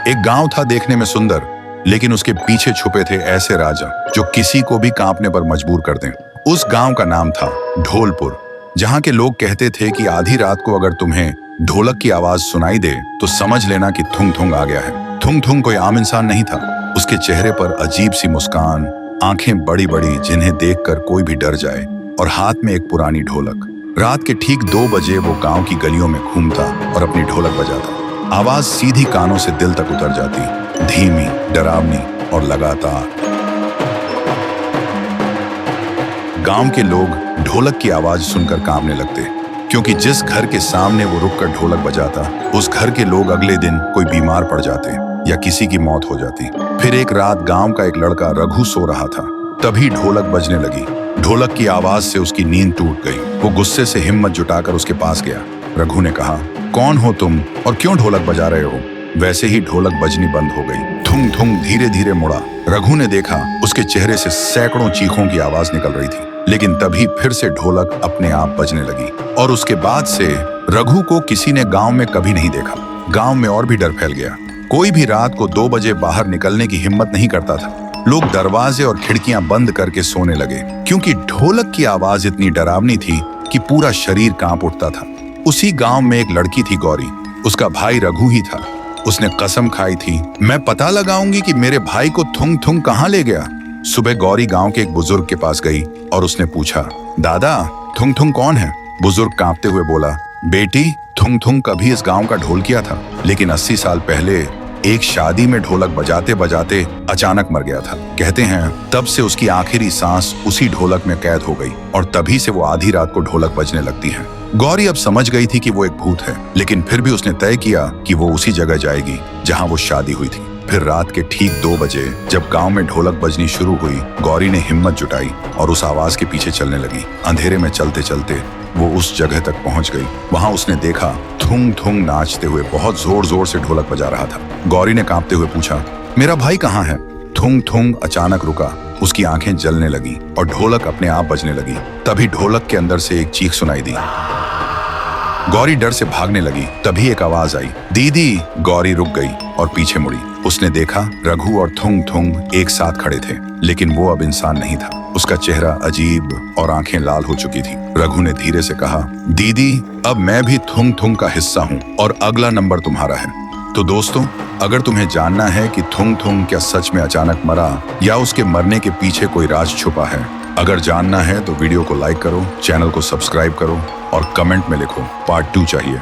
एक गांव था देखने में सुंदर, लेकिन उसके पीछे छुपे थे ऐसे राजा जो किसी को भी कांपने पर मजबूर कर दें। उस गांव का नाम था ढोलपुर, जहां के लोग कहते थे कि आधी रात को अगर तुम्हें ढोलक की आवाज सुनाई दे तो समझ लेना कि थुंग थुंग आ गया है। थुंग थुंग कोई आम इंसान नहीं था। उसके चेहरे पर अजीब सी मुस्कान, आंखें बड़ी बड़ी जिन्हें देखकर कोई भी डर जाए, और हाथ में एक पुरानी ढोलक। रात के ठीक 2 बजे वो गांव की गलियों में घूमता और अपनी ढोलक बजाता। आवाज सीधी कानों से दिल तक उतर जाती, धीमी, डरावनी और लगातार। गांव के लोग ढोलक की आवाज सुनकर कांपने लगते, क्योंकि जिस घर के सामने वो रुककर ढोलक बजाता, उस घर के लोग अगले दिन कोई बीमार पड़ जाते या किसी की मौत हो जाती। फिर एक रात गांव का एक लड़का रघु सो रहा था, तभी ढोलक बजने लगी। ढोलक की आवाज से उसकी नींद टूट गई। वो गुस्से से हिम्मत जुटाकर उसके पास गया। रघु ने कहा, कौन हो तुम और क्यों ढोलक बजा रहे हो? वैसे ही ढोलक बजनी बंद हो गई। थुंग थुंग धीरे धीरे मुड़ा। रघु ने देखा उसके चेहरे से सैकड़ों चीखों की आवाज निकल रही थी, लेकिन तभी फिर से ढोलक अपने आप बजने लगी। और उसके बाद से रघु को किसी ने गांव में कभी नहीं देखा। गांव में और भी डर फैल गया। कोई भी रात को 2 बजे बाहर निकलने की हिम्मत नहीं करता था। लोग दरवाजे और खिड़कियां बंद करके सोने लगे, क्योंकि ढोलक की आवाज इतनी डरावनी थी कि पूरा शरीर कांप उठता था। उसी गांव में एक लड़की थी, गौरी। उसका भाई रघु ही था। उसने कसम खाई थी, मैं पता लगाऊंगी कि मेरे भाई को थुंग थुंग कहां ले गया। सुबह गौरी गांव के एक बुजुर्ग के पास गई और उसने पूछा, दादा, थुंग थुंग कौन है? बुजुर्ग कांपते हुए बोला, बेटी, थुंग थुंग कभी इस गांव का ढोलकिया था, लेकिन 80 साल पहले एक शादी में ढोलक बजाते बजाते अचानक मर गया था। कहते हैं तब से उसकी आखिरी सांस उसी ढोलक में कैद हो गई, और तभी से वो आधी रात को ढोलक बजने लगती है। गौरी अब समझ गई थी कि वो एक भूत है, लेकिन फिर भी उसने तय किया कि वो उसी जगह जाएगी जहां वो शादी हुई थी। फिर रात के ठीक 2 बजे जब गांव में ढोलक बजनी शुरू हुई, गौरी ने हिम्मत जुटाई और उस आवाज के पीछे चलने लगी। अंधेरे में चलते चलते वो उस जगह तक पहुंच गई। वहां उसने देखा थुंग थुंग नाचते हुए बहुत जोर जोर से ढोलक बजा रहा था। गौरी ने कांपते हुए पूछा, मेरा भाई कहाँ है? थुंग थुंग अचानक रुका। उसकी आंखें जलने लगी और ढोलक अपने आप बजने लगी। तभी ढोलक के अंदर से एक चीख सुनाई दी। गौरी डर से भागने लगी। तभी एक आवाज आई, दीदी। गौरी रुक गई और पीछे मुड़ी। उसने देखा रघु और थुंग थुंग एक साथ खड़े थे, लेकिन वो अब इंसान नहीं था। उसका चेहरा अजीब और आंखें लाल हो चुकी थी। रघु ने धीरे से कहा, दीदी, अब मैं भी थुंग थुंग का हिस्सा हूँ और अगला नंबर तुम्हारा है। तो दोस्तों, अगर तुम्हें जानना है कि थुंग थुंग क्या सच में अचानक मरा या उसके मरने के पीछे कोई राज छुपा है, अगर जानना है तो वीडियो को लाइक करो, चैनल को सब्सक्राइब करो और कमेंट में लिखो पार्ट 2 चाहिए।